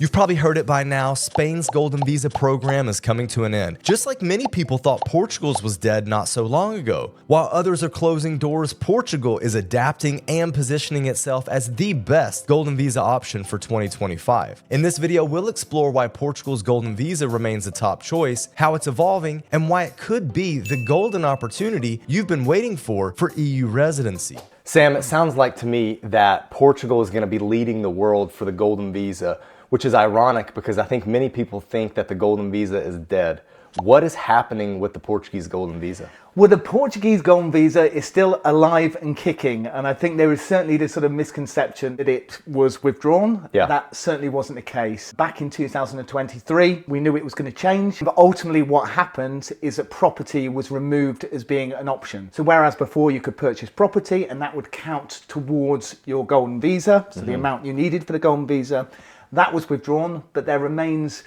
You've probably heard it by now, Spain's Golden Visa program is coming to an end. Just like many people thought Portugal's was dead not so long ago. While others are closing doors, Portugal is adapting and positioning itself as the best Golden Visa option for 2025. In this video, we'll explore why Portugal's Golden Visa remains the top choice, how it's evolving, and why it could be the golden opportunity you've been waiting for EU residency. Sam, it sounds like to me that Portugal is going to be leading the world for the Golden Visa, which is ironic because I think many people think that the Golden Visa is dead. What is happening with the Portuguese Golden Visa? Well, the Portuguese Golden Visa is still alive and kicking, and I think there is certainly this sort of misconception that it was withdrawn. Yeah. That certainly wasn't the case. Back in 2023, we knew it was going to change, but ultimately what happened is that property was removed as being an option. So whereas before you could purchase property and that would count towards your Golden Visa, so the amount you needed for the Golden Visa, that was withdrawn, but there remains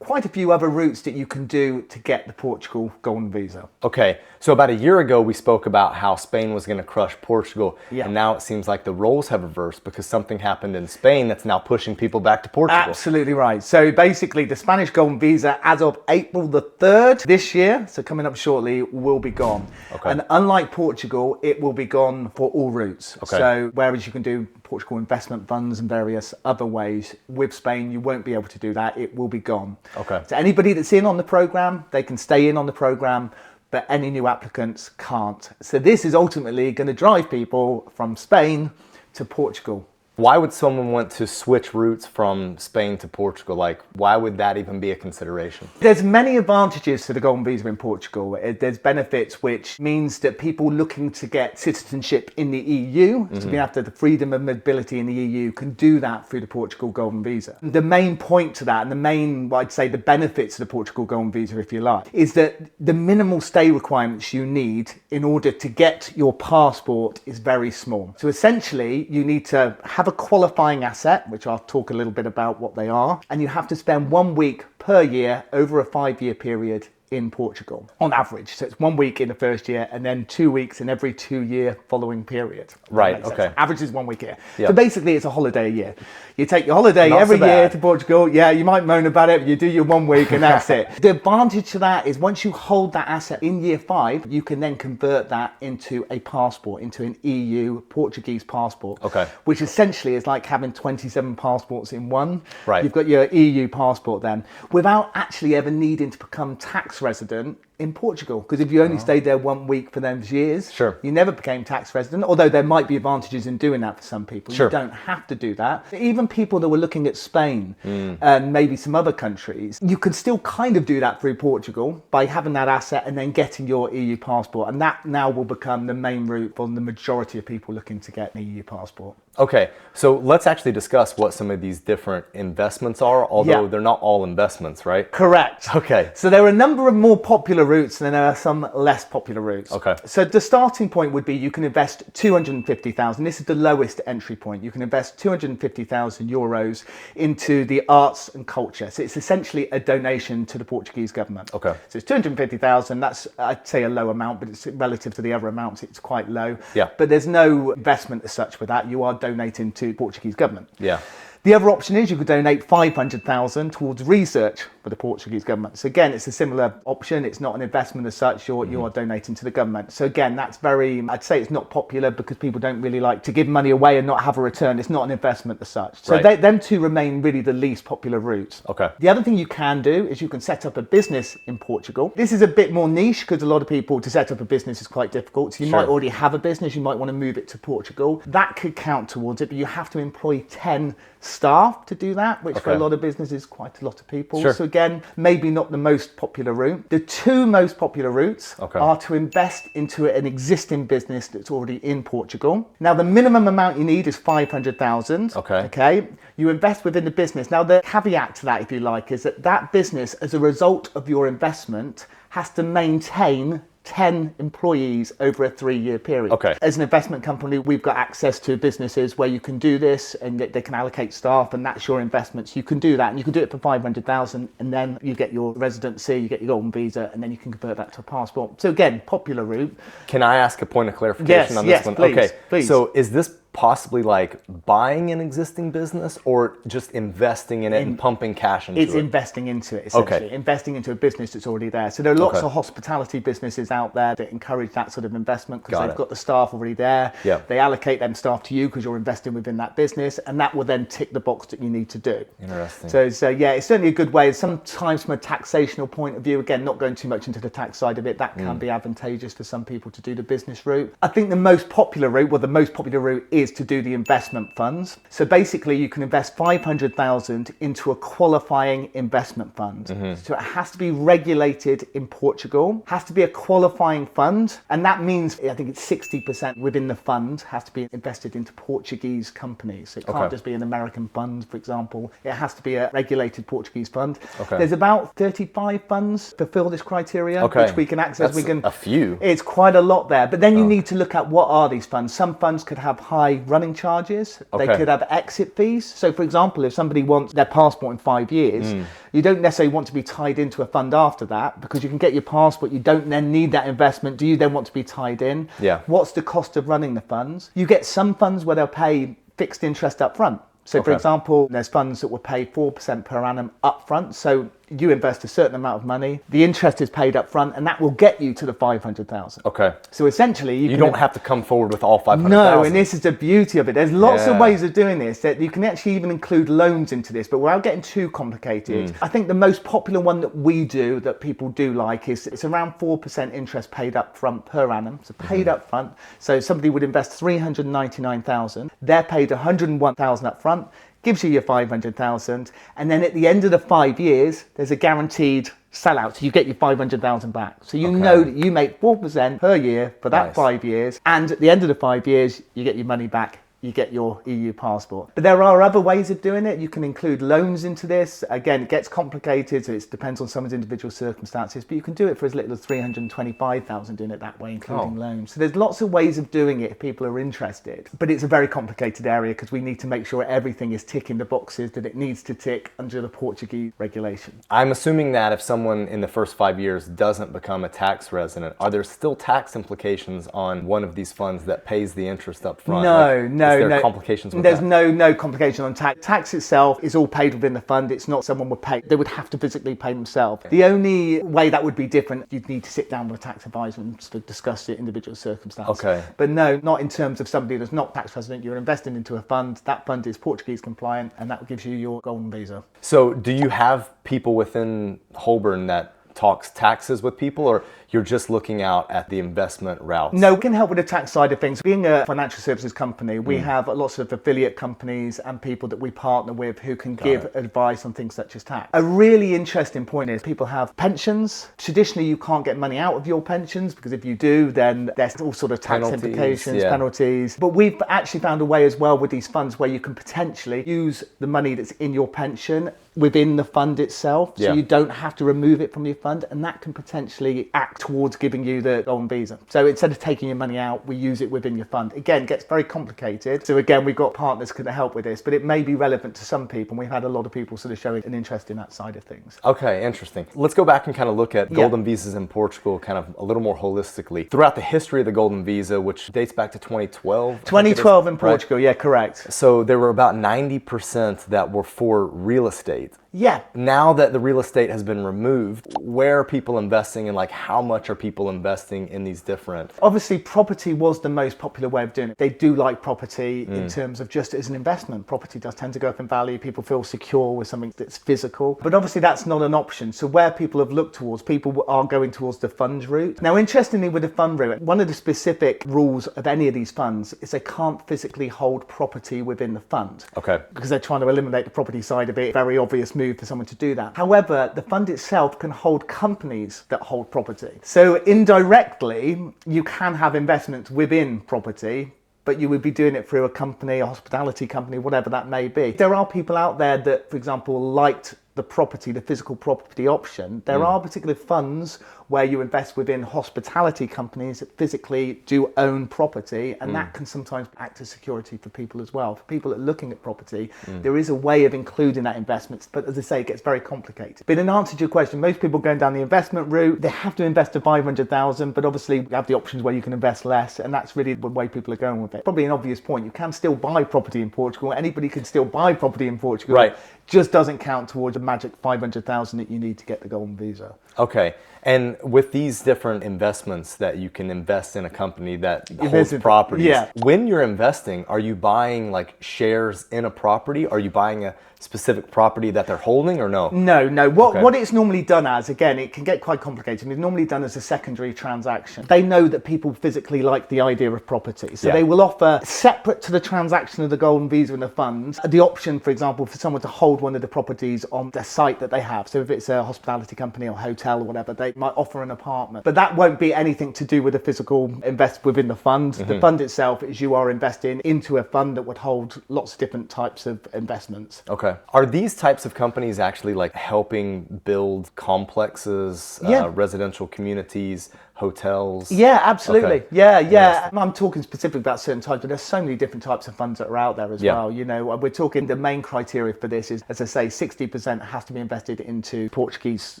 quite a few other routes that you can do to get the Portugal Golden Visa. Okay, so about a year ago we spoke about how Spain was going to crush Portugal, and now it seems like the roles have reversed because something happened in Spain that's now pushing people back to Portugal. Absolutely right. So basically the Spanish Golden Visa as of April the 3rd this year, so coming up shortly, will be gone. Okay. And unlike Portugal, it will be gone for all routes. Okay. So whereas you can do Portugal investment funds and various other ways, with Spain you won't be able to do that. It will be gone. Okay. So anybody that's in on the program, they can stay in on the program, but any new applicants can't. So this is ultimately going to drive people from Spain to Portugal. Why would someone want to switch routes from Spain to Portugal? Like, why would that even be a consideration? There's many advantages to the Golden Visa in Portugal. There's benefits, which means that people looking to get citizenship in the EU, to be after the freedom of mobility in the EU, can do that through the Portugal Golden Visa. The main point to that, and the main, I'd say, the benefits of the Portugal Golden Visa, if you like, is that the minimal stay requirements you need in order to get your passport is very small. So essentially, you need to have a qualifying asset, which I'll talk a little bit about what they are, and you have to spend 1 week per year over a 5-year period in Portugal on average. So it's 1 week in the first year and then 2 weeks in every 2-year following period. Right, okay. Average is 1 week a year. Yep. So basically it's a holiday a year. You take your holiday Not every so year bad. to Portugal. Yeah, you might moan about it, but you do your 1 week and that's it. The advantage to that is once you hold that asset in year 5, you can then convert that into a passport, into an EU Portuguese passport. Okay. Which essentially is like having 27 passports in one. Right. You've got your EU passport then, without actually ever needing to become tax resident in Portugal, because if you only stayed there 1 week for those years, Sure. you never became tax resident, although there might be advantages in doing that for some people. Sure. You don't have to do that. Even people that were looking at Spain and maybe some other countries, you could still kind of do that through Portugal by having that asset and then getting your EU passport, and that now will become the main route for the majority of people looking to get an EU passport. Okay, so let's actually discuss what some of these different investments are, although Yeah. they're not all investments, right? Correct. Okay. So there are a number of more popular routes and there are some less popular routes. Okay. So the starting point would be you can invest 250,000. This is the lowest entry point. You can invest 250,000 euros into the arts and culture. So it's essentially a donation to the Portuguese government. Okay. So it's 250,000. That's, I'd say, a low amount, but it's relative to the other amounts, it's quite low. Yeah. But there's no investment as such with that. You are donating to the Portuguese government. Yeah. The other option is you could donate 500,000 towards research for the Portuguese government. So again, it's a similar option. It's not an investment as such. You are donating to the government. So again, that's very, I'd say it's not popular because people don't really like to give money away and not have a return. It's not an investment as such. So Right. them two remain really the least popular routes. Okay. The other thing you can do is you can set up a business in Portugal. This is a bit more niche because a lot of people, to set up a business is quite difficult. So you Sure. might already have a business. You might want to move it to Portugal. That could count towards it, but you have to employ 10 staff to do that, which for a Okay. lot of businesses is quite a lot of people. Sure. So again, maybe not the most popular route. The two most popular routes Okay. are to invest into an existing business that's already in Portugal. Now, the minimum amount you need is 500,000. Okay. Okay. You invest within the business. Now, the caveat to that, if you like, is that that business, as a result of your investment, has to maintain 10 employees over a 3-year period. Okay. As an investment company, we've got access to businesses where you can do this and they can allocate staff and that's your investments. You can do that and you can do it for 500,000 and then you get your residency, you get your Golden Visa and then you can convert that to a passport. So again, popular route. Can I ask a point of clarification on this Yes, one? please, Okay, please. so is this possibly like buying an existing business or just investing in it and pumping cash into it? It's investing into it, essentially. Investing into a business that's already there. So there are lots of hospitality businesses out there that encourage that sort of investment because they've got the staff already there. Yeah. They allocate them staff to you because you're investing within that business, and that will then tick the box that you need to do. Interesting. So yeah, it's certainly a good way. Sometimes from a taxational point of view, again, not going too much into the tax side of it, that can be advantageous for some people to do the business route. I think the most popular route is to do the investment funds. So basically you can invest 500,000 into a qualifying investment fund. So it has to be regulated in Portugal, has to be a qualifying fund, and that means I think it's 60% within the fund has to be invested into Portuguese companies. So it can't just be an American fund, for example. It has to be a regulated Portuguese fund. There's about 35 funds fulfill this criteria, which we can access. That's a few. It's quite a lot there, but then you need to look at what are these funds. Some funds could have high running charges. They could have exit fees. So for example, if somebody wants their passport in 5 years, you don't necessarily want to be tied into a fund after that because you can get your passport. You don't then need that investment. Do you then want to be tied in? Yeah. What's the cost of running the funds? You get some funds where they'll pay fixed interest up front. So for example, there's funds that will pay 4% per annum up front. So you invest a certain amount of money, the interest is paid up front, and that will get you to the 500,000. So essentially you don't have to come forward with all 500,000. No, and this is the beauty of it. There's lots of ways of doing this. That you can actually even include loans into this, but without getting too complicated. I think the most popular one that we do, that people do like, is it's around 4% interest paid up front per annum. So paid up front. So somebody would invest 399,000. They're paid 101,000 up front. Gives you your 500,000, and then at the end of the 5 years, there's a guaranteed sellout, so you get your 500,000 back. So you know that you make 4% per year for that 5 years, and at the end of the 5 years, you get your money back. You get your EU passport. But there are other ways of doing it. You can include loans into this. Again, it gets complicated, so it depends on someone's individual circumstances, but you can do it for as little as 325,000 doing it that way, including loans. So there's lots of ways of doing it if people are interested. But it's a very complicated area because we need to make sure everything is ticking the boxes that it needs to tick under the Portuguese regulation. I'm assuming that if someone in the first 5 years doesn't become a tax resident, are there still tax implications on one of these funds that pays the interest up front? No. Is there complications with There's that? no complication on tax. Tax itself is all paid within the fund. It's not someone would pay. They would have to physically pay themselves. The only way that would be different, you'd need to sit down with a tax advisor and to discuss the individual circumstances. But no, not in terms of somebody that's not tax resident. You're investing into a fund. That fund is Portuguese compliant, and that gives you your golden visa. So do you have people within Holborn that talks taxes with people, or you're just looking out at the investment routes? No, we can help with the tax side of things. Being a financial services company, we have lots of affiliate companies and people that we partner with who can give advice on things such as tax. A really interesting point is people have pensions. Traditionally, you can't get money out of your pensions because if you do, then there's all sort of tax implications, penalties. But we've actually found a way as well with these funds where you can potentially use the money that's in your pension within the fund itself, so you don't have to remove it from your fund, and that can potentially act towards giving you the golden visa. So instead of taking your money out, we use it within your fund. Again, it gets very complicated. So again, we've got partners who can help with this, but it may be relevant to some people, and we've had a lot of people sort of showing an interest in that side of things. Okay, interesting. Let's go back and kind of look at golden visas in Portugal kind of a little more holistically. Throughout the history of the golden visa, which dates back to 2012. 2012 in Portugal, yeah, correct. So there were about 90% that were for real estate. Yeah. Now that the real estate has been removed, where are people investing, and like how much are people investing in these different? Obviously, property was the most popular way of doing it. They do like property in terms of just as an investment. Property does tend to go up in value. People feel secure with something that's physical. But obviously, that's not an option. So where people have looked towards, people are going towards the funds route. Now, interestingly, with the fund route, one of the specific rules of any of these funds is they can't physically hold property within the fund. Okay. Because they're trying to eliminate the property side of it. Very obvious move for someone to do that. However, the fund itself can hold companies that hold property. So indirectly, you can have investments within property, but you would be doing it through a company, a hospitality company, whatever that may be. There are people out there that, for example, liked the property, the physical property option, there are particular funds where you invest within hospitality companies that physically do own property, and that can sometimes act as security for people as well. For people that are looking at property, there is a way of including that investment, but as I say, it gets very complicated. But in answer to your question, most people going down the investment route, they have to invest to 500,000, but obviously we have the options where you can invest less, and that's really the way people are going with it. Probably an obvious point, you can still buy property in Portugal. Anybody can still buy property in Portugal. Right. Just doesn't count towards the magic 500,000 that you need to get the Golden Visa. Okay. And with these different investments that you can invest in a company that holds properties, when you're investing, are you buying like shares in a property? Are you buying a specific property that they're holding or no? No. What it's normally done as, again, it can get quite complicated. It's normally done as a secondary transaction. They know that people physically like the idea of property. So they will offer, separate to the transaction of the Golden Visa and the funds, the option, for example, for someone to hold one of the properties on the site that they have. So if it's a hospitality company or hotel or whatever, they might offer an apartment. But that won't be anything to do with the physical invest within the fund. The fund itself is you are investing into a fund that would hold lots of different types of investments. Okay. Are these types of companies actually like helping build complexes, residential communities, hotels? Yeah, absolutely. Okay. Yeah. I'm talking specifically about certain types, but there's so many different types of funds that are out there as well. You know, we're talking, the main criteria for this is, as I say, 60% has to be invested into Portuguese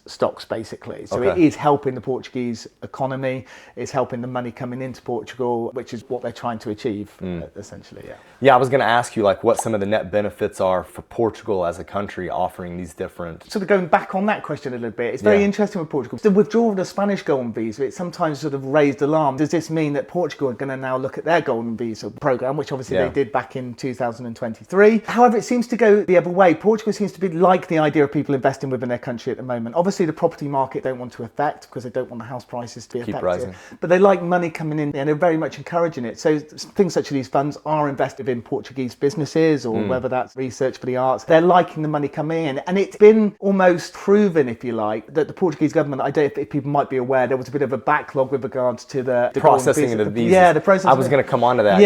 stocks, basically. So it is helping the Portuguese economy, it's helping the money coming into Portugal, which is what they're trying to achieve, essentially. Yeah, I was going to ask you like what some of the net benefits are for Portugal as a country offering these different... Sort of going back on that question a little bit, it's very interesting with Portugal. The withdrawal of the Spanish Golden Visa, it's sometimes sort of raised alarm. Does this mean that Portugal are going to now look at their Golden Visa program, which obviously they did back in 2023? However, it seems to go the other way. Portugal seems to be like the idea of people investing within their country at the moment. Obviously, the property market don't want to affect because they don't want the house prices to be affected. Rising. But they like money coming in and they're very much encouraging it. So things such as these funds are invested in Portuguese businesses or whether that's research for the arts. They're liking the money coming in. And it's been almost proven, if you like, that the Portuguese government, I don't know if people might be aware, there was a bit of a backlog with regards to the processing of the visas. Yeah, the process. I was going to come on to that.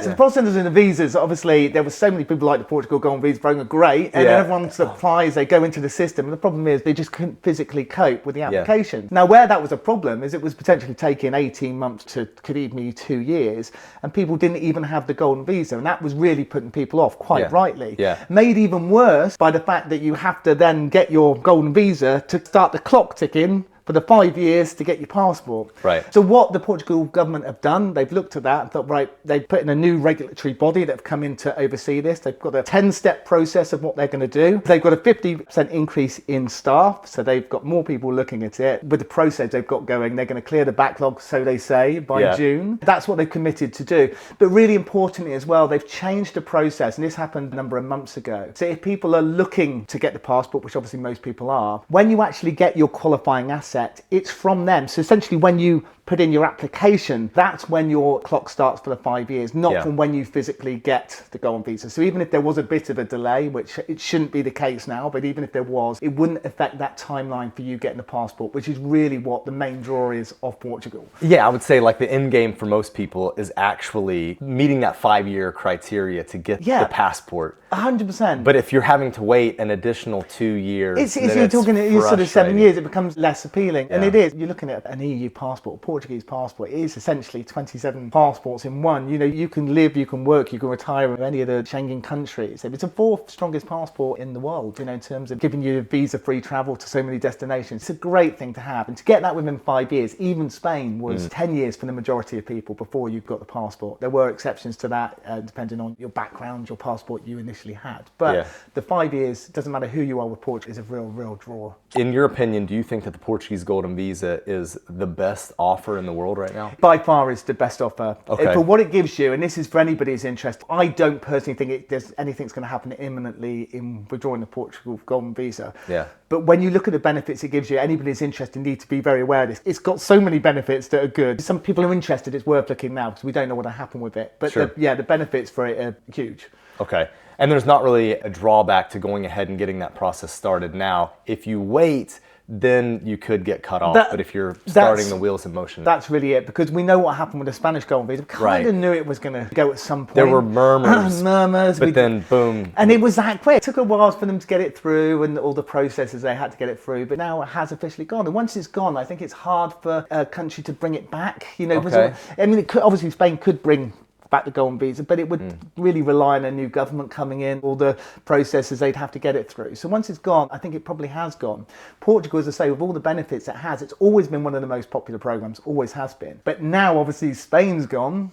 So the processing of the visas, obviously, there were so many people like the Portugal Golden Visa program, great, and everyone supplies, they go into the system, and the problem is they just couldn't physically cope with the application. Now, where that was a problem is it was potentially taking 18 months to could even be 2 years, and people didn't even have the Golden Visa, and that was really putting people off, quite rightly. Made even worse by the fact that you have to then get your Golden Visa to start the clock ticking for the 5 years to get your passport. So what the Portugal government have done, they've looked at that and thought, right, they've put in a new regulatory body that have come in to oversee this. They've got a 10-step process of what they're going to do. They've got a 50% increase in staff, so they've got more people looking at it. With the process they've got going, they're going to clear the backlog, so they say, by June. That's what they've committed to do. But really importantly as well, they've changed the process, and this happened a number of months ago. So if people are looking to get the passport, which obviously most people are, when you actually get your qualifying asset, it's from them. So essentially when you put in your application, that's when your clock starts for the 5 years, not from when you physically get the Golden Visa. So even if there was a bit of a delay, which it shouldn't be the case now, but even if there was, it wouldn't affect that timeline for you getting the passport, which is really what the main draw is of Portugal. Yeah, I would say like the end game for most people is actually meeting that 5-year criteria to get the passport. 100%. But if you're having to wait an additional 2 years, you're talking sort of 7 years, it becomes less appealing. And it is. You're looking at an EU passport, Portuguese passport. It is essentially 27 passports in one. You know, you can live, you can work, you can retire in any of the Schengen countries. It's the 4th strongest passport in the world, you know, in terms of giving you visa-free travel to so many destinations. It's a great thing to have. And to get that within 5 years, even Spain was 10 years for the majority of people before you got the passport. There were exceptions to that, depending on your background, your passport you initially had. But the 5 years, doesn't matter who you are with Portugal, is a real draw. In your opinion, do you think that the Portuguese Golden Visa is the best offer in the world right now? By far is the best offer. For what it gives you, and this is for anybody's interest, I don't personally think there's anything that's going to happen imminently in withdrawing the Portugal Golden Visa. But when you look at the benefits it gives you, anybody's interested need to be very aware of this. It's got so many benefits that are good. Some people are interested, it's worth looking now because we don't know what will happen with it. But the benefits for it are huge. And there's not really a drawback to going ahead and getting that process started now. If you wait, then you could get cut off. But if you're starting the wheels in motion. That's really it, because we know what happened with the Spanish Golden Visa. We kind of knew it was going to go at some point. There were murmurs. But then boom. And it was that quick. It took a while for them to get it through and all the processes they had to get it through. But now it has officially gone. And once it's gone, I think it's hard for a country to bring it back. You know, I mean, obviously Spain could bring back the Golden Visa, but it would really rely on a new government coming in, all the processes they'd have to get it through. So once it's gone, I think it probably has gone. Portugal, as I say, with all the benefits it has, it's always been one of the most popular programs, always has been. But now, obviously, Spain's gone.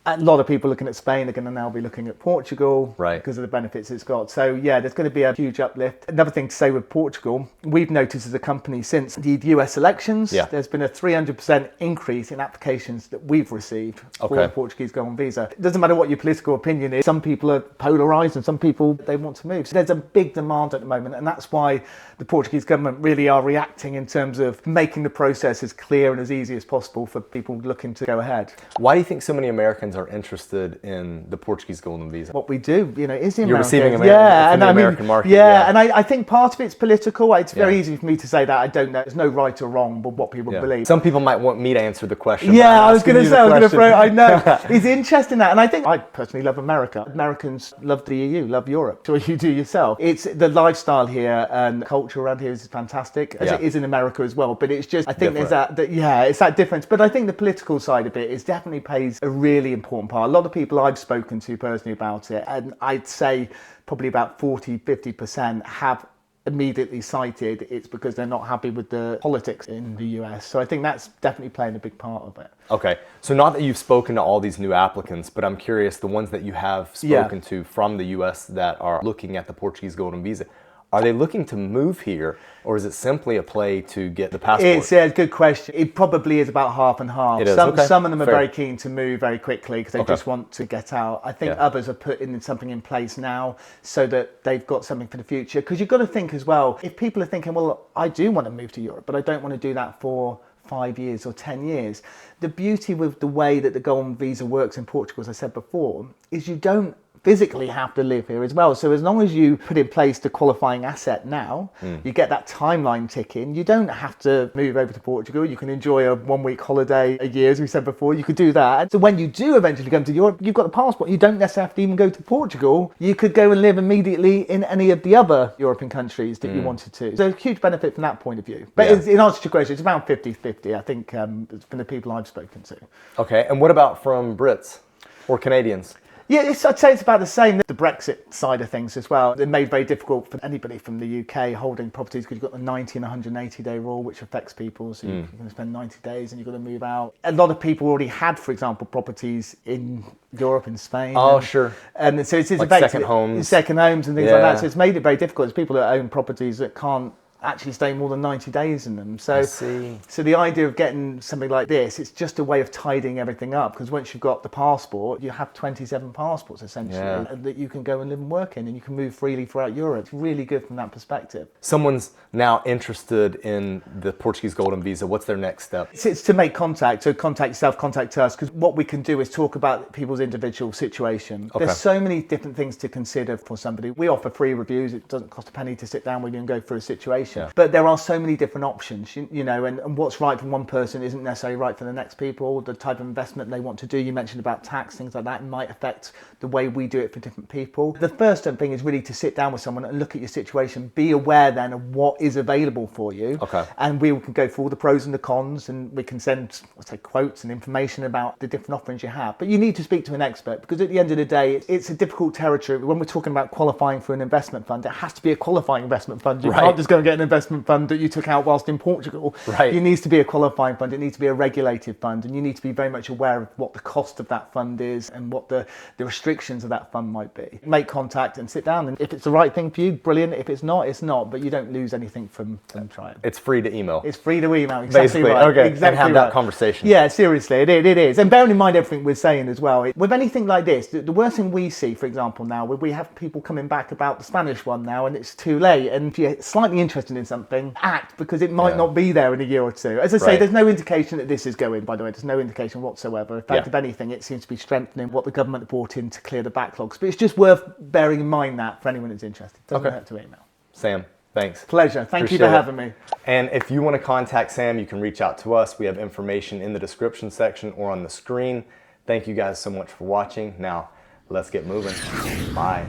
A lot of people looking at Spain are going to now be looking at Portugal because of the benefits it's got. So yeah, there's going to be a huge uplift. Another thing to say with Portugal, we've noticed as a company since the US elections, there's been a 300% increase in applications that we've received for the Portuguese Golden Visa. It doesn't matter what your political opinion is. Some people are polarised and some people, they want to move. So there's a big demand at the moment, and that's why the Portuguese government really are reacting in terms of making the process as clear and as easy as possible for people looking to go ahead. Why do you think so many Americans are interested in the Portuguese Golden Visa? What we do, you know, is the You're American, receiving American market. And I think part of it's political. It's very easy for me to say that. I don't know. There's no right or wrong, but what people believe. Some people might want me to answer the question. Yeah, I was going to say, I know. It's interesting that. And I think I personally love America. Americans love the EU, love Europe. So you do yourself. It's the lifestyle here and culture around here is fantastic, as it is in America as well. But it's just, I think there's that, it's that difference. But I think the political side of it is definitely plays a really important part. A lot of people I've spoken to personally about it, and I'd say probably about 40-50% have immediately cited it's because they're not happy with the politics in the US. So I think that's definitely playing a big part of it. Okay, so not that you've spoken to all these new applicants, but I'm curious, the ones that you have spoken to from the US that are looking at the Portuguese Golden Visa, are they looking to move here, or is it simply a play to get the passport? It's a good question. It probably is about half and half. It is. Some of them are very keen to move very quickly because they just want to get out. I think others are putting something in place now so that they've got something for the future. Because you've got to think as well, if people are thinking, well, I do want to move to Europe, but I don't want to do that for 5 years or 10 years. The beauty with the way that the Golden Visa works in Portugal, as I said before, is you don't physically have to live here as well. So as long as you put in place the qualifying asset now, you get that timeline ticking, you don't have to move over to Portugal. You can enjoy a 1 week holiday a year, as we said before. You could do that. So when you do eventually come to Europe, you've got the passport. You don't necessarily have to even go to Portugal. You could go and live immediately in any of the other European countries that you wanted to. So a huge benefit from that point of view. But in answer to your question, it's around 50-50, I think, from the people I've spoken to. Okay, and what about from Brits or Canadians? Yeah, I'd say it's about the same. The Brexit side of things as well. It made it very difficult for anybody from the UK holding properties because you've got the 90 and 180 day rule, which affects people. So you're going to spend 90 days and you've got to move out. A lot of people already had, for example, properties in Europe and Spain. Oh, sure. And so it's like second homes and things like that. So it's made it very difficult. There's people that own properties that can't actually stay more than 90 days in them. So the idea of getting something like this, it's just a way of tidying everything up, because once you've got the passport, you have 27 passports essentially that you can go and live and work in, and you can move freely throughout Europe. It's really good from that perspective. Someone's now interested in the Portuguese Golden Visa. What's their next step? It's to make contact. So contact yourself, contact us, because what we can do is talk about people's individual situation. There's so many different things to consider for somebody. We offer free reviews. It doesn't cost a penny to sit down with you and go through a situation. But there are so many different options, you know, and what's right for one person isn't necessarily right for the next people. The type of investment they want to do, you mentioned about tax, things like that, might affect the way we do it for different people. The first thing is really to sit down with someone and look at your situation, be aware then of what is available for you. And we can go through all the pros and the cons, and we can send, let's say, quotes and information about the different offerings you have. But you need to speak to an expert, because at the end of the day, it's a difficult territory. When we're talking about qualifying for an investment fund, it has to be a qualifying investment fund. You can't just go and get an investment fund that you took out whilst in Portugal. It needs to be a qualifying fund. It needs to be a regulated fund, and you need to be very much aware of what the cost of that fund is and what the restrictions of that fund might be. Make contact and sit down, and if it's the right thing for you, brilliant. If it's not, it's not, but you don't lose anything from trying. It's free to email. It's free to email, exactly. Basically, right. Exactly, and have that conversation. Yeah, seriously, it is. And bearing in mind everything we're saying as well, with anything like this, the worst thing we see, for example, now, we have people coming back about the Spanish one now, and it's too late, and if you're slightly interested in something, act, because it might not be there in a year or two. As I say, there's no indication that this is going, by the way. There's no indication whatsoever. In fact, if anything, it seems to be strengthening what the government brought in to clear the backlogs. But it's just worth bearing in mind that for anyone who's interested. It doesn't hurt to email. Sam, Thanks. Pleasure. Thank you for having me. And if you want to contact Sam, you can reach out to us. We have information in the description section or on the screen. Thank you guys so much for watching. Now, let's get moving. Bye.